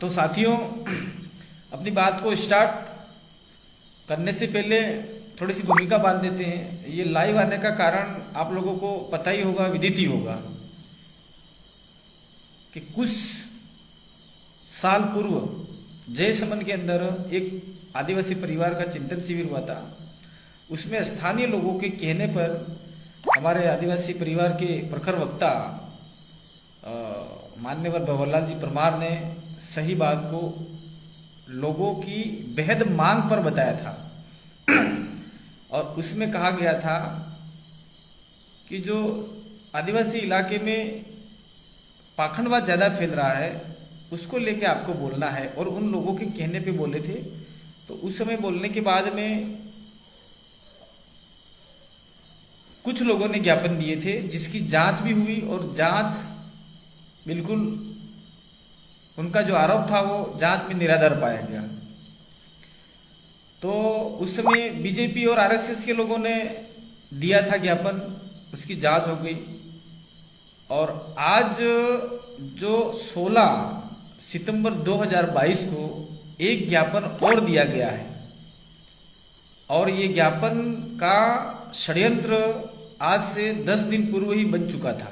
तो साथियों, अपनी बात को स्टार्ट करने से पहले थोड़ी सी भूमिका बांध देते हैं। ये लाइव आने का कारण आप लोगों को पता ही होगा, विदित ही होगा कि कुछ साल पूर्व जयसमन के अंदर एक आदिवासी परिवार का चिंतन शिविर हुआ था। उसमें स्थानीय लोगों के कहने पर हमारे आदिवासी परिवार के प्रखर वक्ता मान्यवर भंवरलाल जी परमार ने सही बात को लोगों की बेहद मांग पर बताया था और उसमें कहा गया था कि जो आदिवासी इलाके में पाखंडवाद ज्यादा फैल रहा है उसको लेके आपको बोलना है। और उन लोगों के कहने पे बोले थे। तो उस समय बोलने के बाद में कुछ लोगों ने ज्ञापन दिए थे जिसकी जांच भी हुई और जांच बिल्कुल उनका जो आरोप था वो जांच में निराधार पाया गया। तो उस समय बीजेपी और आरएसएस के लोगों ने दिया था ज्ञापन, उसकी जांच हो गई। और आज जो 16 सितंबर 2022 को एक ज्ञापन और दिया गया है और ये ज्ञापन का षड्यंत्र आज से 10 दिन पूर्व ही बन चुका था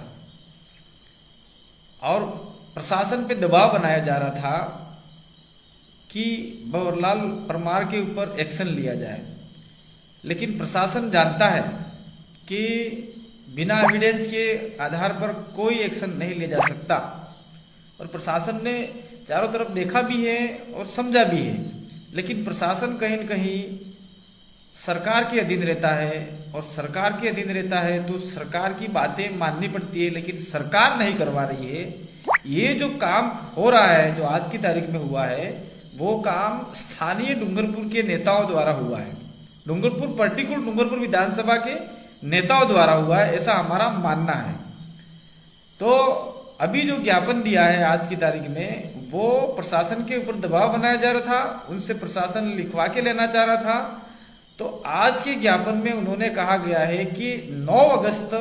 और प्रशासन पे दबाव बनाया जा रहा था कि भंवरलाल परमार के ऊपर एक्शन लिया जाए। लेकिन प्रशासन जानता है कि बिना एविडेंस के आधार पर कोई एक्शन नहीं लिया जा सकता और प्रशासन ने चारों तरफ देखा भी है और समझा भी है। लेकिन प्रशासन कहीं न कहीं सरकार के अधीन रहता है और सरकार के अधीन रहता है तो सरकार की बातें माननी पड़ती है, लेकिन सरकार नहीं करवा रही है। ये जो काम हो रहा है, जो आज की तारीख में हुआ है, वो काम स्थानीय डूंगरपुर के नेताओं द्वारा हुआ है। पर्टिकुलर डूंगरपुर विधानसभा के नेताओं द्वारा हुआ है, ऐसा हमारा मानना है। तो अभी जो ज्ञापन दिया है आज की तारीख में, वो प्रशासन के ऊपर दबाव बनाया जा रहा था, उनसे प्रशासन लिखवा के लेना चाह रहा था। तो आज के ज्ञापन में उन्होंने कहा गया है कि 9 अगस्त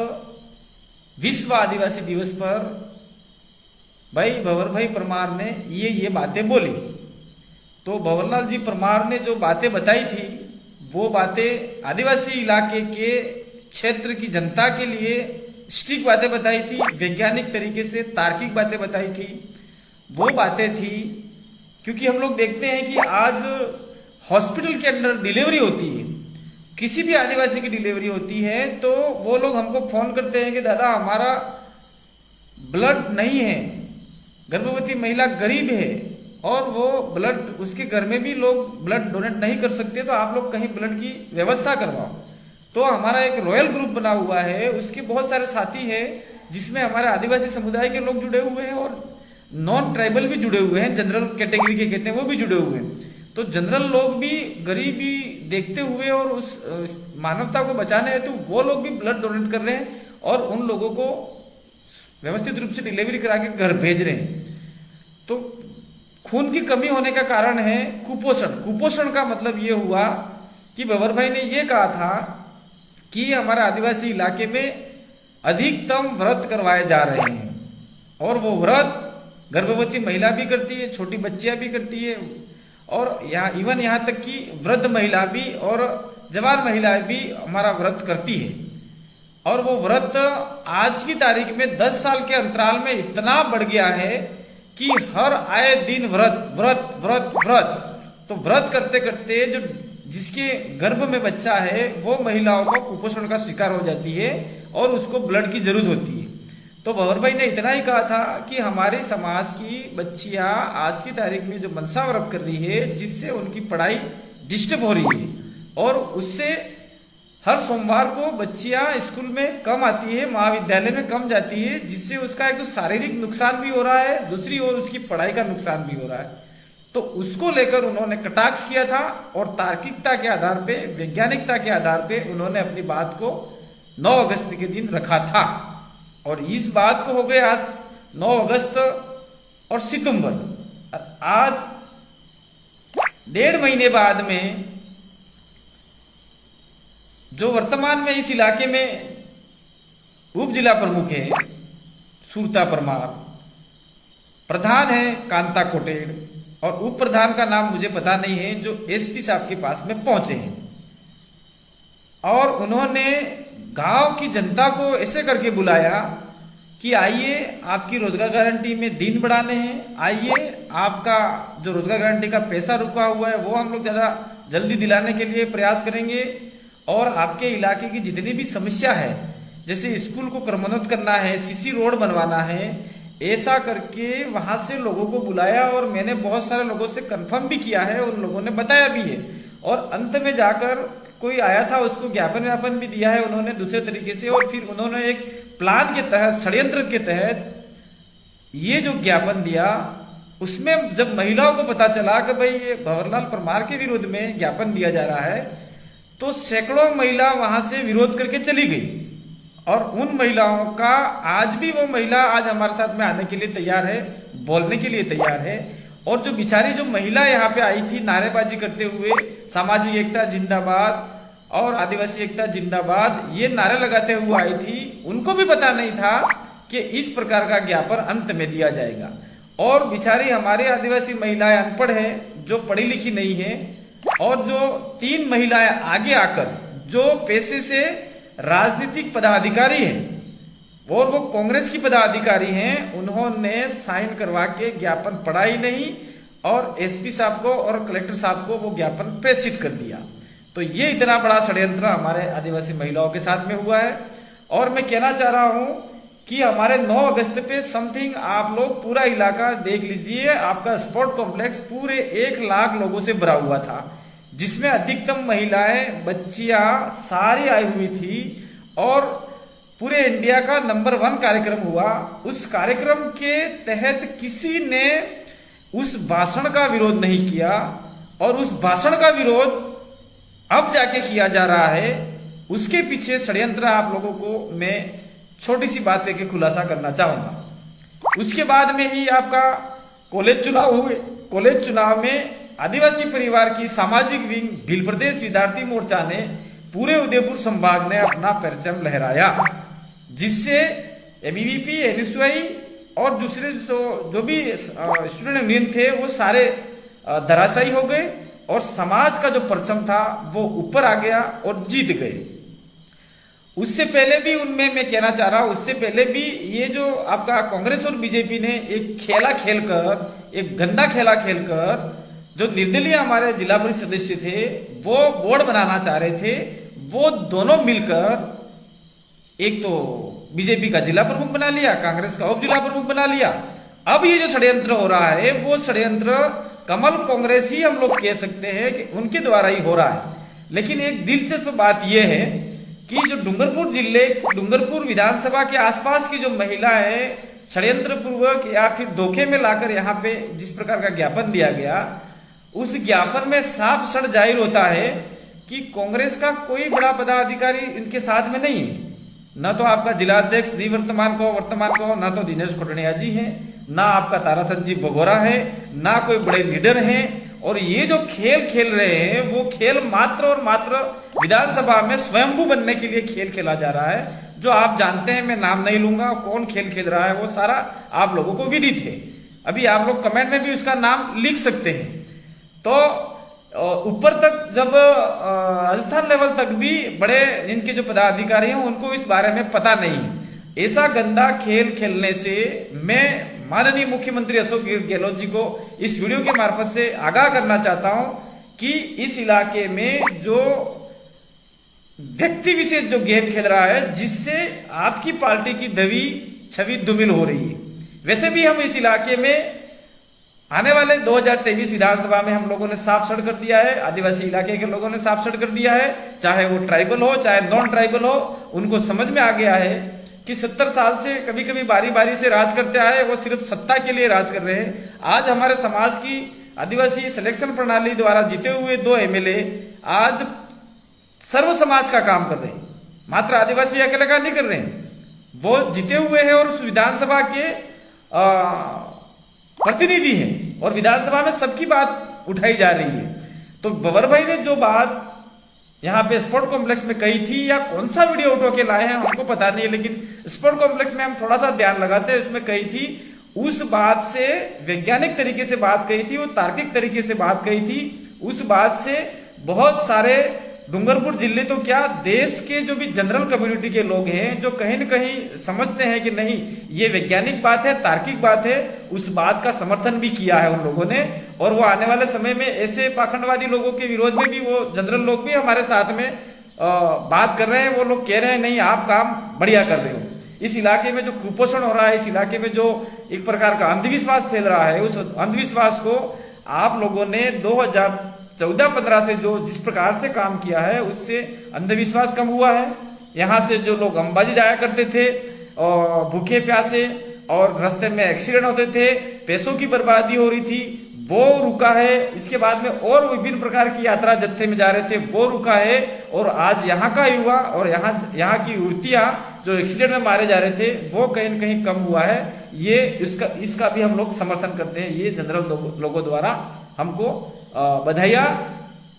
विश्व आदिवासी दिवस पर भाई भंवर भाई परमार ने ये बातें बोली। तो भंवरलाल जी परमार ने जो बातें बताई थी वो बातें आदिवासी इलाके के क्षेत्र की जनता के लिए स्ट्रिक्ट बातें बताई थी, वैज्ञानिक तरीके से तार्किक बातें बताई थी। वो बातें थी क्योंकि हम लोग देखते हैं कि आज हॉस्पिटल के अंदर डिलीवरी होती है, किसी भी आदिवासी की डिलीवरी होती है तो वो लोग हमको फोन करते हैं कि दादा हमारा ब्लड नहीं है, गर्भवती महिला गरीब है और वो ब्लड, उसके घर में भी लोग ब्लड डोनेट नहीं कर सकते, तो आप लोग कहीं ब्लड की व्यवस्था करवाओ। तो हमारा एक रॉयल ग्रुप बना हुआ है, उसके बहुत सारे साथी हैं जिसमें हमारे आदिवासी समुदाय के लोग जुड़े हुए हैं और नॉन ट्राइबल भी जुड़े हुए हैं, जनरल कैटेगरी के कहते हैं वो भी जुड़े हुए हैं। तो जनरल लोग भी गरीबी देखते हुए और उस मानवता को बचाने हेतु वो लोग भी ब्लड डोनेट कर रहे हैं और उन लोगों को व्यवस्थित रूप से डिलीवरी करा के घर भेज रहे हैं। तो खून की कमी होने का कारण है कुपोषण। कुपोषण का मतलब ये हुआ कि भंवर भाई ने ये कहा था कि हमारे आदिवासी इलाके में अधिकतम व्रत करवाए जा रहे हैं और वो व्रत गर्भवती महिला भी करती है, छोटी बच्चियां भी करती है और यहाँ तक कि वृद्ध महिला भी और जवान महिलाएं भी हमारा व्रत करती है। और वो व्रत आज की तारीख में 10 साल के अंतराल में इतना बढ़ गया है कि हर आए दिन व्रत व्रत व्रत व्रत। तो व्रत करते करते जो जिसके गर्भ में बच्चा है वो महिलाओं को कुपोषण का शिकार हो जाती है और उसको ब्लड की जरूरत होती है। तो भंवर भाई ने इतना ही कहा था कि हमारे समाज की बच्चियां आज की तारीख में जो मनसा व्रत कर रही है जिससे उनकी पढ़ाई डिस्टर्ब हो रही है और उससे हर सोमवार को बच्चियां स्कूल में कम आती है, महाविद्यालय में कम जाती है, जिससे उसका एक तो शारीरिक नुकसान भी हो रहा है, दूसरी ओर उसकी पढ़ाई का नुकसान भी हो रहा है। तो उसको लेकर उन्होंने कटाक्ष किया था और तार्किकता के आधार पे, वैज्ञानिकता के आधार पे उन्होंने अपनी बात को 9 अगस्त के दिन रखा था। और इस बात को हो गए आज 9 अगस्त और सितंबर, आज 1.5 महीने बाद में जो वर्तमान में इस इलाके में उप जिला प्रमुख है सुरता परमार, प्रधान है कांता कोटेड़, और उप प्रधान का नाम मुझे पता नहीं है, जो एसपी साहब के पास में पहुंचे हैं और उन्होंने गांव की जनता को ऐसे करके बुलाया कि आइए आपकी रोजगार गारंटी में दिन बढ़ाने हैं, आइए आपका जो रोजगार गारंटी का पैसा रुका हुआ है वो हम लोग ज्यादा जल्दी दिलाने के लिए प्रयास करेंगे और आपके इलाके की जितनी भी समस्या है, जैसे स्कूल को क्रमोन्नत करना है, सीसी रोड बनवाना है, ऐसा करके वहां से लोगों को बुलाया और मैंने बहुत सारे लोगों से कंफर्म भी किया है, उन लोगों ने बताया भी है और अंत में जाकर कोई आया था उसको ज्ञापन व्यापन भी दिया है उन्होंने दूसरे तरीके से और फिर उन्होंने एक प्लान के तहत, षड्यंत्र के तहत ये जो ज्ञापन दिया, उसमें जब महिलाओं को पता चला कि भाई ये भंवरलाल परमार के विरोध में ज्ञापन दिया जा रहा है तो सैकड़ों महिला वहां से विरोध करके चली गई और उन महिलाओं का आज भी वो महिला आज हमारे साथ में आने के लिए तैयार है, बोलने के लिए तैयार है। और जो बिचारी जो महिला यहाँ पे आई थी नारेबाजी करते हुए, सामाजिक एकता जिंदाबाद और आदिवासी एकता जिंदाबाद ये नारे लगाते हुए आई थी, उनको भी पता नहीं था कि इस प्रकार का ज्ञापन अंत में दिया जाएगा। और बिचारी हमारी आदिवासी महिलाएं अनपढ़ है, जो पढ़ी लिखी नहीं है और जो 3 महिलाएं आगे आकर जो पेशे से राजनीतिक पदाधिकारी हैं और वो कांग्रेस की पदाधिकारी हैं, उन्होंने साइन करवा के ज्ञापन पढ़ा ही नहीं और एसपी साहब को और कलेक्टर साहब को वो ज्ञापन प्रेषित कर दिया। तो ये इतना बड़ा षड्यंत्र हमारे आदिवासी महिलाओं के साथ में हुआ है। और मैं कहना चाह रहा हूं कि हमारे 9 अगस्त पे समथिंग आप लोग पूरा इलाका देख लीजिए, आपका स्पोर्ट कॉम्प्लेक्स पूरे 1 लाख लोगों से भरा हुआ था, जिसमें अधिकतम महिलाएं बच्चियां सारी आई हुई थी और पूरे इंडिया का नंबर 1 कार्यक्रम हुआ। उस कार्यक्रम के तहत किसी ने उस भाषण का विरोध नहीं किया और उस भाषण का विरोध अब जाके किया जा रहा है। उसके पीछे षड्यंत्र आप लोगों को मैं छोटी सी बात लेके खुलासा करना चाहूंगा। उसके बाद में ही आपका कॉलेज चुनाव हुए। कॉलेज चुनाव में आदिवासी परिवार की सामाजिक विंग भील प्रदेश विद्यार्थी मोर्चा ने पूरे उदयपुर संभाग में अपना परचम लहराया, जिससे एबीवीपी, एनएसयूआई और दूसरे जो भी स्टूडेंट यूनियन थे वो सारे धराशायी हो गए और समाज का जो परचम था वो ऊपर आ गया और जीत गए। उससे पहले भी उनमें मैं कहना चाह रहा हूं, उससे पहले भी ये जो आपका कांग्रेस और बीजेपी ने एक खेला खेलकर, एक गंदा खेला खेलकर, जो निर्दलीय हमारे जिला परिषद सदस्य थे वो बोर्ड बनाना चाह रहे थे, वो दोनों मिलकर एक तो बीजेपी का जिला प्रमुख बना लिया, कांग्रेस का उप जिला प्रमुख बना लिया। अब ये जो षड्यंत्र हो रहा है वो षड्यंत्र कमल कांग्रेस ही हम लोग कह सकते हैं कि उनके द्वारा ही हो रहा है। लेकिन एक दिलचस्प बात यह है कि जो डूंगरपुर जिले, डूंगरपुर विधानसभा के आसपास की जो महिलाएं षड्यंत्र पूर्वक या फिर धोखे में लाकर यहाँ पे जिस प्रकार का ज्ञापन दिया गया, उस ज्ञापन में साफ सड़ जाहिर होता है कि कांग्रेस का कोई बड़ा पदाधिकारी इनके साथ में नहीं है। न तो आपका जिलाध्यक्ष वर्तमान को ना तो दिनेश कोटनिया जी हैं, ना आपका तारा संजीव बघोरा है, ना कोई बड़े लीडर हैं। और ये जो खेल खेल रहे हैं वो खेल मात्र और मात्र विधानसभा में स्वयंभू बनने के लिए खेल खेला जा रहा है, जो आप जानते हैं। मैं नाम नहीं लूंगा, कौन खेल खेल रहा है वो सारा आप लोगों को विदित है। अभी आप लोग कमेंट में भी उसका नाम लिख सकते हैं। तो ऊपर तक जब राजस्थान लेवल तक भी बड़े जिनके जो पदाधिकारी हैं उनको इस बारे में पता नहीं। ऐसा गंदा खेल खेलने से मैं माननीय मुख्यमंत्री अशोक गहलोत जी को इस वीडियो के मार्फत से आगाह करना चाहता हूं कि इस इलाके में जो व्यक्ति विशेष जो गेम खेल रहा है, जिससे आपकी पार्टी की छवि धूमिल हो रही है। वैसे भी हम इस इलाके में आने वाले 2023 विधानसभा में हम लोगों ने साफ सड़ कर दिया है, आदिवासी इलाके के लोगों ने साफ सड़ कर दिया है, चाहे वो ट्राइबल हो चाहे नॉन ट्राइबल हो। उनको समझ में आ गया है कि 70 साल से कभी कभी बारी बारी से राज करते आए, वो सिर्फ सत्ता के लिए राज कर रहे हैं। आज हमारे समाज की आदिवासी सिलेक्शन प्रणाली द्वारा जीते हुए 2 एमएलए आज सर्व समाज का काम कर रहे हैं, मात्र आदिवासी अकेले का नहीं कर रहे हैं। वो जीते हुए हैं और उस विधानसभा के प्रतिनिधि हैं और विधानसभा में सबकी बात उठाई जा रही है। तो बबर भाई ने जो बात यहाँ पे स्पोर्ट कॉम्प्लेक्स में कही थी, या कौन सा वीडियो उठो के लाए हैं हमको पता नहीं है, लेकिन स्पोर्ट कॉम्प्लेक्स में हम थोड़ा सा ध्यान लगाते हैं, उसमें कही थी उस बात से वैज्ञानिक तरीके से बात कही थी और तार्किक तरीके से बात कही थी। उस बात से बहुत सारे डूंगरपुर जिले तो क्या देश के जो भी जनरल कम्युनिटी के लोग हैं जो कहीं न कहीं समझते हैं कि नहीं ये वैज्ञानिक बात है, तार्किक बात है, उस बात का समर्थन भी किया है उन लोगों ने। और वो आने वाले समय में ऐसे पाखंडवादी लोगों के विरोध में भी वो जनरल लोग भी हमारे साथ में बात कर रहे हैं। वो लोग कह रहे हैं नहीं आप काम बढ़िया कर रहे हो। इस इलाके में जो कुपोषण हो रहा है, इस इलाके में जो एक प्रकार का अंधविश्वास फैल रहा है, उस अंधविश्वास को आप लोगों ने 2014-15 से जो जिस प्रकार से काम किया है उससे अंधविश्वास कम हुआ है। यहाँ से जो लोग अंबाजी जाया करते थे और भूखे प्यासे और रास्ते में एक्सीडेंट होते थे, पैसों की बर्बादी हो रही थी, वो रुका है। इसके बाद में और विभिन्न प्रकार की यात्रा जत्थे में जा रहे थे, वो रुका है। और आज यहाँ का युवा और यहाँ की युवतियां जो एक्सीडेंट में मारे जा रहे थे वो कहीं न कहीं कम हुआ है। ये इसका भी हम लोग समर्थन करते हैं। ये जनरल लोगों द्वारा हमको बधाइयां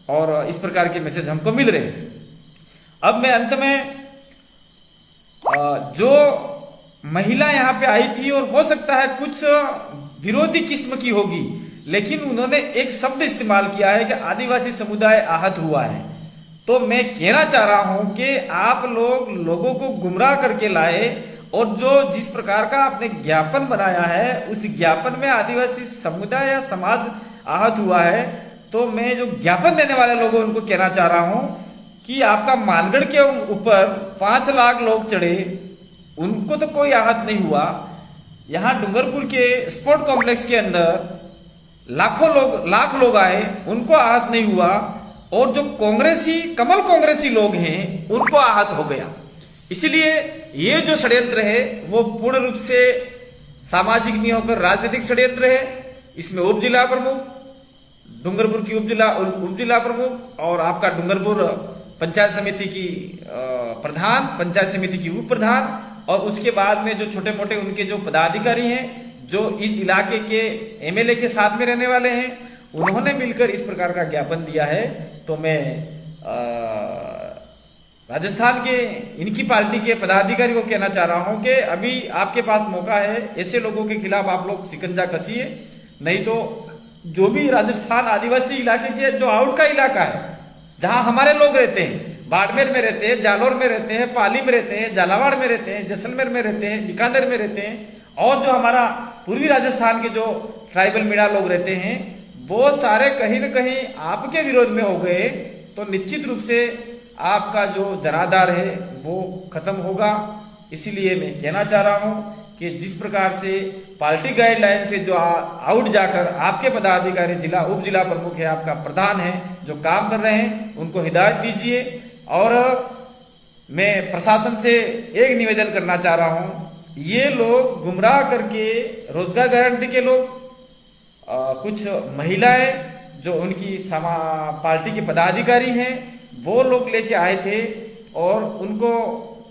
और इस प्रकार के मैसेज हमको मिल रहे हैं। अब मैं अंत में जो महिला यहाँ पे आई थी और हो सकता है कुछ विरोधी किस्म की होगी, लेकिन उन्होंने एक शब्द इस्तेमाल किया है कि आदिवासी समुदाय आहत हुआ है। तो मैं कहना चाह रहा हूं कि आप लोगों को गुमराह करके लाए और जो जिस प्रकार का आपने ज्ञापन बनाया है उस ज्ञापन में आदिवासी समुदाय या समाज आहत हुआ है। तो मैं जो ज्ञापन देने वाले लोगों उनको कहना चाह रहा हूं कि आपका मानगढ़ के ऊपर 5 लाख लोग चढ़े, उनको तो कोई आहत नहीं हुआ। यहां डूंगरपुर के स्पोर्ट कॉम्प्लेक्स के अंदर लाख लोग आए, उनको आहत नहीं हुआ। और जो कमल कांग्रेसी लोग हैं उनको आहत हो गया। इसलिए ये जो षड्यंत्र है वो पूर्ण रूप से सामाजिक नहीं होकर राजनीतिक षड्यंत्र है। इसमें उप जिला प्रमुख, डूंगरपुर की उप जिला प्रमुख और आपका डूंगरपुर पंचायत समिति की प्रधान, पंचायत समिति की उप प्रधान और उसके बाद में जो छोटे मोटे उनके जो पदाधिकारी हैं जो इस इलाके के एमएलए के साथ में रहने वाले हैं, उन्होंने मिलकर इस प्रकार का ज्ञापन दिया है। तो मैं राजस्थान के इनकी पार्टी के पदाधिकारी को कहना चाह रहा हूं कि अभी आपके पास मौका है, ऐसे लोगों के खिलाफ आप लोग शिकंजा कसिए, नहीं तो जो भी राजस्थान आदिवासी इलाके के जो आउट का इलाका है जहां हमारे लोग रहते हैं, बाड़मेर में रहते हैं, जालौर में रहते हैं, पाली में रहते हैं, झालावाड़ में रहते हैं, जैसलमेर में रहते हैं, बीकानेर में रहते हैं और जो हमारा पूर्वी राजस्थान के जो ट्राइबल मीणा लोग रहते हैं वो सारे कहीं न कहीं आपके विरोध में हो गए। तो निश्चित रूप से आपका जो जनाधार है वो खत्म होगा। इसीलिए मैं कहना चाह रहा हूं कि जिस प्रकार से पार्टी गाइडलाइन से जो आउट जाकर आपके पदाधिकारी, जिला उप जिला प्रमुख है, आपका प्रधान है, जो काम कर रहे हैं उनको हिदायत दीजिए। और मैं प्रशासन से एक निवेदन करना चाह रहा हूं, ये लोग गुमराह करके रोजगार गारंटी के लोग कुछ महिलाएं जो उनकी पार्टी के पदाधिकारी हैं वो लोग लेके आए थे और उनको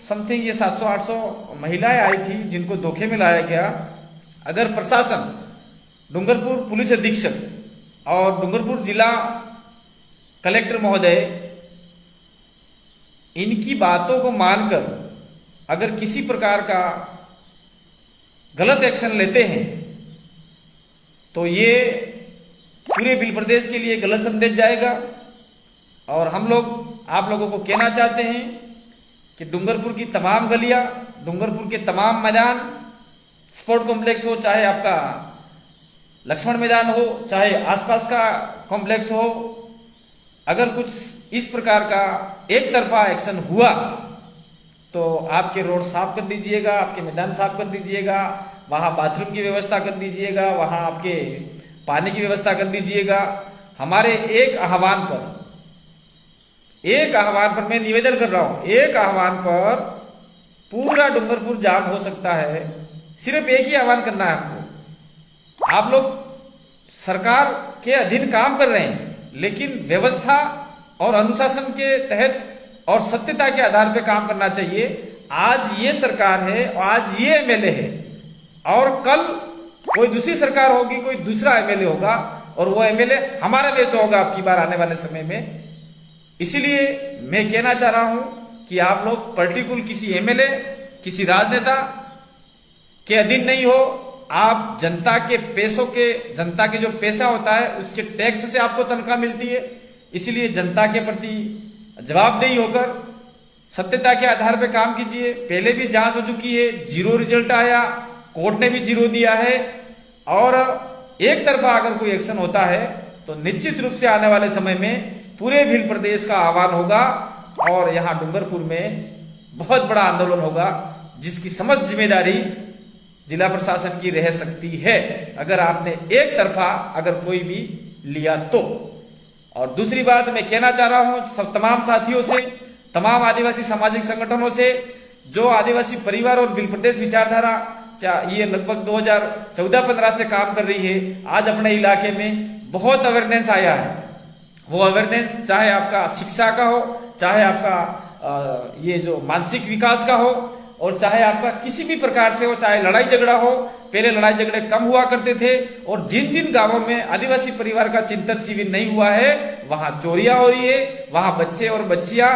समथिंग ये 700-800 महिलाएं आई थी जिनको धोखे में लाया गया। अगर प्रशासन, डूंगरपुर पुलिस अधीक्षक और डूंगरपुर जिला कलेक्टर महोदय इनकी बातों को मानकर अगर किसी प्रकार का गलत एक्शन लेते हैं तो ये पूरे बिल प्रदेश के लिए गलत संदेश जाएगा। और हम लोग आप लोगों को कहना चाहते हैं कि डूंगरपुर की तमाम गलियां, डूंगरपुर के तमाम मैदान, स्पोर्ट कॉम्प्लेक्स हो, चाहे आपका लक्ष्मण मैदान हो, चाहे आसपास का कॉम्प्लेक्स हो, अगर कुछ इस प्रकार का एक तरफा एक्शन हुआ तो आपके रोड साफ कर दीजिएगा, आपके मैदान साफ कर दीजिएगा, वहां बाथरूम की व्यवस्था कर दीजिएगा, वहां आपके पानी की व्यवस्था कर दीजिएगा। हमारे एक आह्वान पर मैं निवेदन कर रहा हूं, एक आह्वान पर पूरा डूंगरपुर जाम हो सकता है। सिर्फ एक ही आह्वान करना है हमको। आप लोग सरकार के अधीन काम कर रहे हैं, लेकिन व्यवस्था और अनुशासन के तहत और सत्यता के आधार पर काम करना चाहिए। आज ये सरकार है, आज ये एमएलए है और कल कोई दूसरी सरकार होगी, कोई दूसरा एमएलए होगा और वो एमएलए हमारा देश होगा आपकी बार आने वाले समय में। इसीलिए मैं कहना चाह रहा हूं कि आप लोग पर्टिकुलर किसी एमएलए, किसी राजनेता के अधीन नहीं हो, आप जनता के पैसों के, जनता के जो पैसा होता है उसके टैक्स से आपको तनख्वाह मिलती है। इसलिए जनता के प्रति जवाबदेही होकर सत्यता के आधार पर काम कीजिए। पहले भी जांच हो चुकी है, 0 रिजल्ट आया, कोर्ट ने भी 0 दिया है। और एक तरफा अगर कोई एक्शन होता है तो निश्चित रूप से आने वाले समय में पूरे भील प्रदेश का आह्वान होगा और यहाँ डूंगरपुर में बहुत बड़ा आंदोलन होगा, जिसकी समस्त जिम्मेदारी जिला प्रशासन की रह सकती है अगर आपने एक तरफा अगर कोई भी लिया तो। और दूसरी बात मैं कहना चाह रहा हूं सब तमाम साथियों से, तमाम आदिवासी सामाजिक संगठनों से, जो आदिवासी परिवार और भील प्रदेश विचारधारा ये लगभग 2014-15 से काम कर रही है। आज अपने इलाके में बहुत अवेयरनेस आया है। वो अवेयरनेस चाहे आपका शिक्षा का हो, चाहे आपका ये जो मानसिक विकास का हो, और चाहे आपका किसी भी प्रकार से हो, चाहे लड़ाई झगड़ा हो। पहले लड़ाई झगड़े कम हुआ करते थे और जिन जिन गांवों में आदिवासी परिवार का चिंतन शिविर नहीं हुआ है वहां चोरियां हो रही है, वहां बच्चे और बच्चियां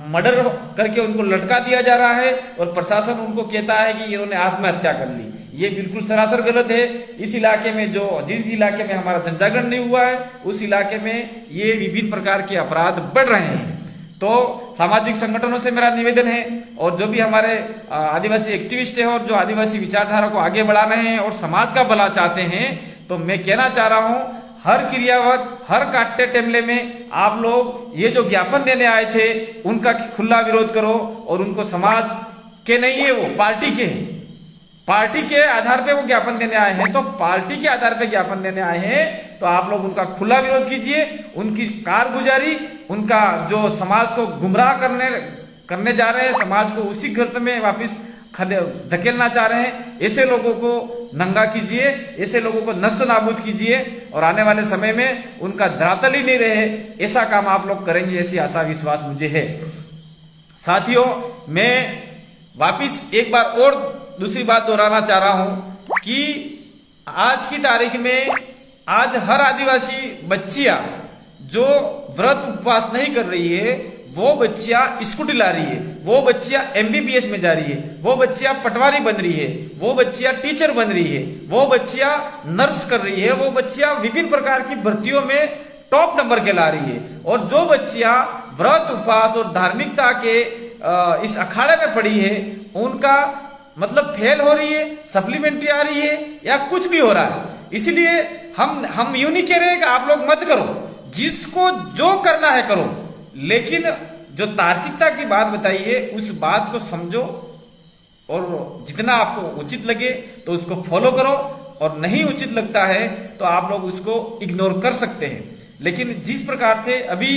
मर्डर करके उनको लटका दिया जा रहा है और प्रशासन उनको कहता है कि इन्होंने आत्महत्या कर ली। ये बिल्कुल सरासर गलत है। इस इलाके में जिस इलाके में हमारा जनजागरण नहीं हुआ है उस इलाके में ये विभिन्न प्रकार के अपराध बढ़ रहे हैं। तो सामाजिक संगठनों से मेरा निवेदन है और जो भी हमारे आदिवासी एक्टिविस्ट हैं और जो आदिवासी विचारधारा को आगे बढ़ा रहे हैं और समाज का भला चाहते हैं, तो मैं कहना चाह रहा हूं हर क्रियावत, हर काटे टेमले में आप लोग ये जो ज्ञापन देने आए थे उनका खुला विरोध करो। और उनको समाज के नहीं है, वो पार्टी के हैं। पार्टी के आधार पे वो ज्ञापन देने आए हैं, तो पार्टी के आधार पे ज्ञापन देने आए हैं तो आप लोग उनका खुला विरोध कीजिए। उनकी कारगुजारी, उनका जो समाज को गुमराह करने जा रहे हैं, समाज को उसी गर्त में वापस धकेलना चाह रहे हैं, ऐसे लोगों को नंगा कीजिए, ऐसे लोगों को नष्ट नाबूद कीजिए और आने वाले समय में उनका धरातल ही नहीं रहे, ऐसा काम आप लोग करेंगे, ऐसी आशा विश्वास मुझे है। साथियों, मैं वापिस एक बार और दूसरी बात दोहराना चाह रहा हूं कि आज की तारीख में आज हर आदिवासी बच्चियां जो व्रत उपवास नहीं कर रही है, वो बच्चियां स्कूटी ला रही है, वो बच्चियां MBBS में जा रही है, वो बच्चियां पटवारी बन रही है, वो बच्चियां टीचर बन रही है, वो बच्चियां नर्स कर रही है, वो बच्चियां विभिन्न प्रकार की भर्तियों में टॉप नंबर के ला रही है। और जो बच्चियां व्रत उपवास और धार्मिकता के इस अखाड़े में पड़ी है, उनका मतलब फेल हो रही है, सप्लीमेंट्री आ रही है या कुछ भी हो रहा है। इसलिए हम यूं नहीं कह रहे कि आप लोग मत करो, जिसको जो करना है करो, लेकिन जो तार्किकता की बात बताई है उस बात को समझो और जितना आपको उचित लगे तो उसको फॉलो करो, और नहीं उचित लगता है तो आप लोग उसको इग्नोर कर सकते हैं। लेकिन जिस प्रकार से अभी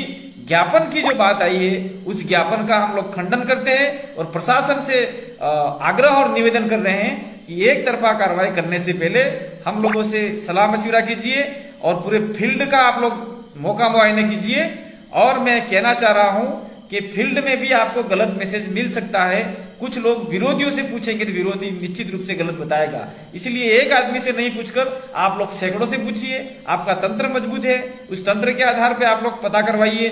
ज्ञापन की जो बात आई है उस ज्ञापन का हम लोग खंडन करते हैं और प्रशासन से आग्रह और निवेदन कर रहे हैं कि एक तरफा कार्रवाई करने से पहले हम लोगों से सलाह मशविरा कीजिए और पूरे फील्ड का आप लोग मौका मुआयना कीजिए। और मैं कहना चाह रहा हूं कि फील्ड में भी आपको गलत मैसेज मिल सकता है। कुछ लोग विरोधियों से पूछेंगे तो विरोधी निश्चित रूप से गलत बताएगा, इसलिए एक आदमी से नहीं पूछकर आप लोग सैकड़ों से पूछिए। आपका तंत्र मजबूत है, उस तंत्र के आधार पे आप लोग पता करवाइए।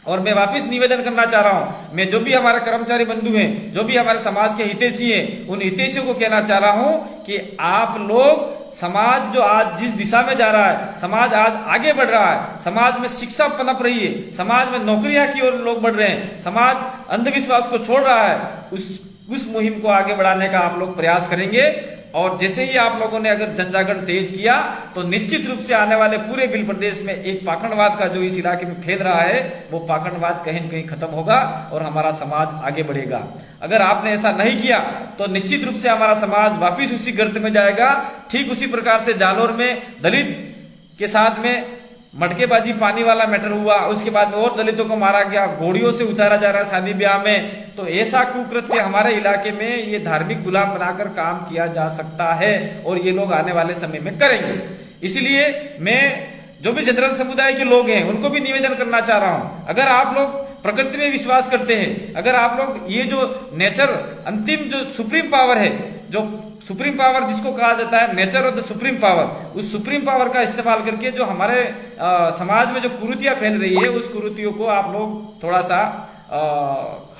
और मैं वापस निवेदन करना चाह रहा हूं, मैं जो भी हमारे कर्मचारी बंधु हैं, जो भी हमारे समाज के हितैषी हैं, उन हितैषियों को कहना चाह रहा हूं कि आप लोग समाज जो आज जिस दिशा में जा रहा है, समाज आज आगे बढ़ रहा है, समाज में शिक्षा पनप रही है, समाज में नौकरियां की ओर लोग बढ़ रहे हैं, समाज अंधविश्वास को छोड़ रहा है, उस मुहिम को आगे बढ़ाने का आप लोग प्रयास करेंगे। और जैसे ही आप लोगों ने अगर जनजागरण तेज किया तो निश्चित रूप से आने वाले पूरे भील प्रदेश में एक पाखंडवाद का जो इस इलाके में फैल रहा है वो पाखंडवाद कहीं न कहीं खत्म होगा और हमारा समाज आगे बढ़ेगा। अगर आपने ऐसा नहीं किया तो निश्चित रूप से हमारा समाज वापिस उसी गर्त में जाएगा। ठीक उसी प्रकार से जालोर में दलित के साथ में मटकेबाजी पानी वाला मैटर हुआ, उसके बाद में और दलितों को मारा गया, घोड़ियों से उतारा जा रहा है शादी ब्याह में। तो ऐसा कुकृत्य हमारे इलाके में ये धार्मिक गुलाम बनाकर काम किया जा सकता है और ये लोग आने वाले समय में करेंगे। इसलिए मैं जो भी जनरल समुदाय के लोग हैं उनको भी निवेदन करना चाह रहा हूं, अगर आप लोग प्रकृति में विश्वास करते हैं, अगर आप लोग ये जो नेचर अंतिम जो सुप्रीम पावर है, जो सुप्रीम पावर जिसको कहा जाता है nature of the supreme power, उस सुप्रीम पावर का इस्तेमाल करके जो हमारे समाज में जो कुरीतियां फैल रही है उस कुरीतियों को आप लोग थोड़ा सा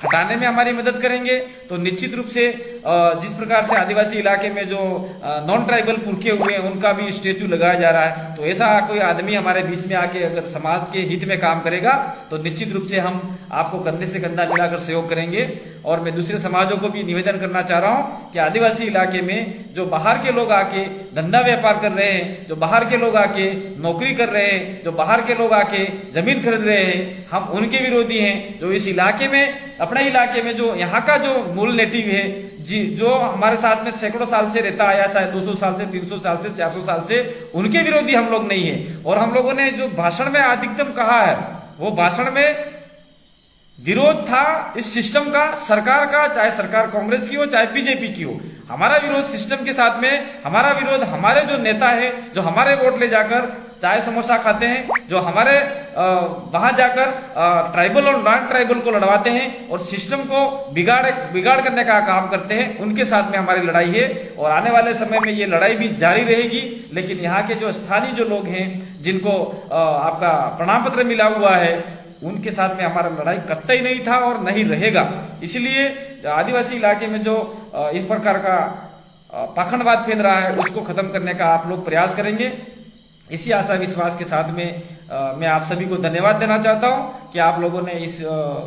हटाने में हमारी मदद करेंगे तो निश्चित रूप से जिस प्रकार से आदिवासी इलाके में जो नॉन ट्राइबल पुरखे हुए हैं उनका भी स्टेच्यू लगाया जा रहा है, तो ऐसा कोई आदमी हमारे बीच में आके अगर समाज के हित में काम करेगा तो निश्चित रूप से हम आपको कंधे से कंधा मिलाकर सहयोग करेंगे। और मैं दूसरे समाजों को भी निवेदन करना चाह रहा हूं कि आदिवासी इलाके में जो बाहर के लोग आके धंधा व्यापार कर रहे हैं, जो बाहर के लोग आके नौकरी कर रहे हैं, जो बाहर के लोग आके जमीन खरीद रहे हैं, हम उनके विरोधी हैं। जो इस इलाके में, अपने इलाके में जो यहाँ का जो मूल नेटिव है, जी, जो हमारे साथ में सैकड़ों साल से रहता आया, शायद 200 साल से, 300 साल से, 400 साल से, उनके विरोधी हम लोग नहीं है। और हम लोगों ने जो भाषण में अधिकतम कहा है वो भाषण में विरोध था इस सिस्टम का, सरकार का, चाहे सरकार कांग्रेस की हो चाहे बीजेपी की हो। हमारा विरोध सिस्टम के साथ में, हमारा विरोध हमारे जो नेता है जो हमारे वोट ले जाकर चाय समोसा खाते हैं, जो हमारे वहां जाकर ट्राइबल और नॉन ट्राइबल को लड़वाते हैं और सिस्टम को बिगाड़ करने का काम करते हैं, उनके साथ में हमारी लड़ाई है। और आने वाले समय में ये लड़ाई भी जारी रहेगी। लेकिन यहाँ के जो स्थानीय जो लोग हैं जिनको आपका प्रमाण पत्र मिला हुआ है, उनके साथ में हमारा लड़ाई कतई नहीं था और नहीं रहेगा। इसलिए आदिवासी इलाके में जो इस प्रकार का पाखंडवाद फैल रहा है उसको खत्म करने का आप लोग प्रयास करेंगे। इसी आशा विश्वास के साथ में मैं आप सभी को धन्यवाद देना चाहता हूं कि आप लोगों ने इस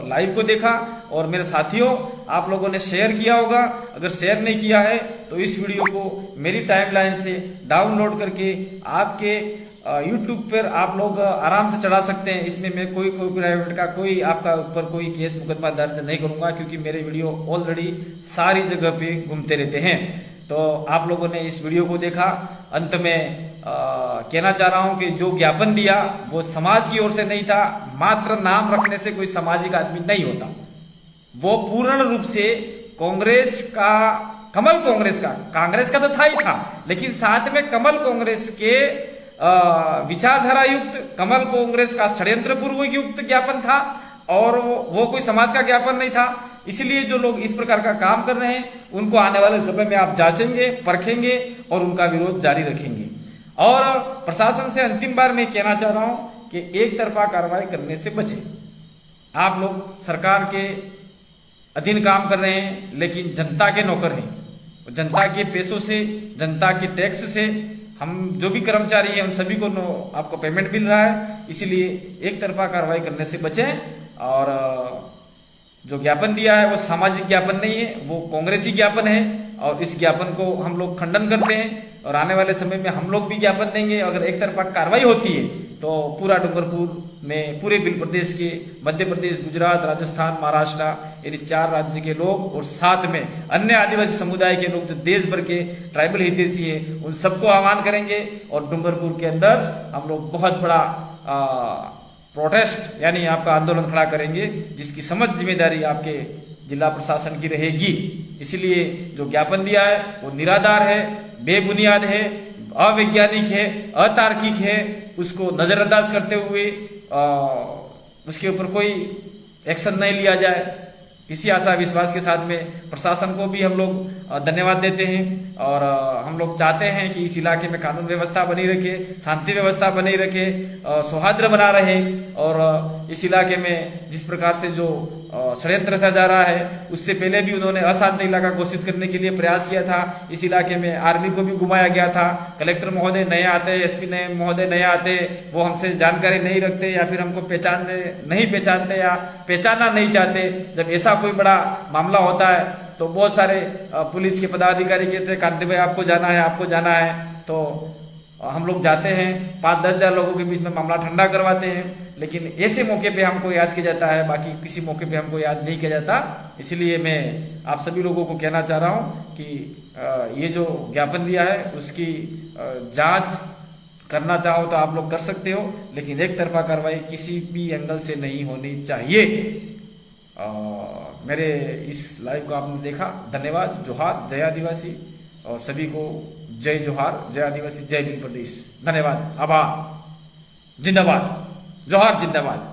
लाइव को देखा। और मेरे साथियों, आप लोगों ने शेयर किया होगा। अगर शेयर नहीं किया है तो इस वीडियो को मेरी टाइमलाइन से डाउनलोड करके आपके YouTube पर आप लोग आराम से चढ़ा सकते हैं। इसमें मैं कोई प्राइवेट का कोई आपका ऊपर कोई केस मुकदमा दर्ज नहीं करूंगा, क्योंकि मेरे वीडियो ऑलरेडी सारी जगह पे घूमते रहते हैं। तो आप लोगों ने इस वीडियो को देखा। अंत में कहना चाह रहा हूं कि जो ज्ञापन दिया वो समाज की ओर से नहीं था। मात्र नाम रखने से कोई सामाजिक आदमी नहीं होता। वो पूर्ण रूप से कांग्रेस का, कमल कांग्रेस का तो था ही था, लेकिन साथ में कमल कांग्रेस के विचारधारा युक्त, कमल कांग्रेस का षड्यंत्र पूर्व युक्त ज्ञापन था और वो कोई समाज का ज्ञापन नहीं था। इसलिए जो लोग इस प्रकार का काम कर रहे हैं उनको आने वाले समय में आप जांचेंगे, परखेंगे और उनका विरोध जारी रखेंगे। और प्रशासन से अंतिम बार मैं कहना चाह रहा हूं कि एक तरफा कार्रवाई करने से बचे। आप लोग सरकार के अधीन काम कर रहे हैं, लेकिन जनता के नौकर हैं। जनता के पैसों से, जनता के टैक्स से हम जो भी कर्मचारी हैं उन सभी को आपको पेमेंट मिल रहा है। इसलिए एक तरफा कार्रवाई करने से बचें। और जो ज्ञापन दिया है वो सामाजिक ज्ञापन नहीं है, वो कांग्रेसी ज्ञापन है और इस ज्ञापन को हम लोग खंडन करते हैं। और आने वाले समय में हम लोग भी ज्ञापन देंगे। अगर एक तरफा कार्रवाई होती है तो पूरा डूंगरपुर में, पूरे बिल प्रदेश के, मध्य प्रदेश, गुजरात, राजस्थान, महाराष्ट्र, यानी 4 राज्य के लोग और साथ में अन्य आदिवासी समुदाय के लोग जो देश भर के ट्राइबल हितैषी है उन सबको आह्वान करेंगे। और डूंगरपुर के अंदर हम लोग बहुत बड़ा प्रोटेस्ट यानी आपका आंदोलन खड़ा करेंगे, जिसकी समझ जिम्मेदारी आपके जिला प्रशासन की रहेगी। इसलिए जो ज्ञापन दिया है वो निराधार है, बेबुनियाद है, अवैज्ञानिक है, अतार्किक है। उसको नजरअंदाज करते हुए उसके ऊपर कोई एक्शन नहीं लिया जाए। इसी आशा विश्वास के साथ में प्रशासन को भी हम लोग धन्यवाद देते हैं। और हम लोग चाहते हैं कि इस इलाके में कानून व्यवस्था बनी रखे, शांति व्यवस्था बनी रखे, सौहार्द बना रहे। और इस इलाके में जिस प्रकार से जो षड्यंत्र रचा जा रहा है, उससे पहले भी उन्होंने अशांति इलाका घोषित करने के लिए प्रयास किया था। इस इलाके में आर्मी को भी घुमाया गया था। कलेक्टर महोदय नए आते, एसपी महोदय नए आते, वो हमसे जानकारी नहीं रखते या फिर हमको नहीं पहचानते या पहचानना नहीं चाहते। जब ऐसा कोई बड़ा मामला होता है तो बहुत सारे पुलिस के पदाधिकारी कहते हैं कांति भाई आपको जाना है, आपको जाना है। तो हम लोग जाते हैं, 5-10 हजार लोगों के बीच में मामला ठंडा करवाते हैं। लेकिन ऐसे मौके पे हमको याद किया जाता है, बाकी किसी मौके पे हमको याद नहीं किया जाता। इसलिए मैं आप सभी लोगों को कहना चाह रहा हूं कि ये जो ज्ञापन दिया है उसकी जांच करना चाहो तो आप लोग कर सकते हो, लेकिन एक तरफा कार्रवाई किसी भी एंगल से नहीं होनी चाहिए। मेरे इस लाइव को आपने देखा, धन्यवाद। जोहार, जय आदिवासी। और सभी को जय जोहार, जय आदिवासी, जय बिल प्रदेश। धन्यवाद, आभार, जिंदाबाद, जोहार, जिंदाबाद।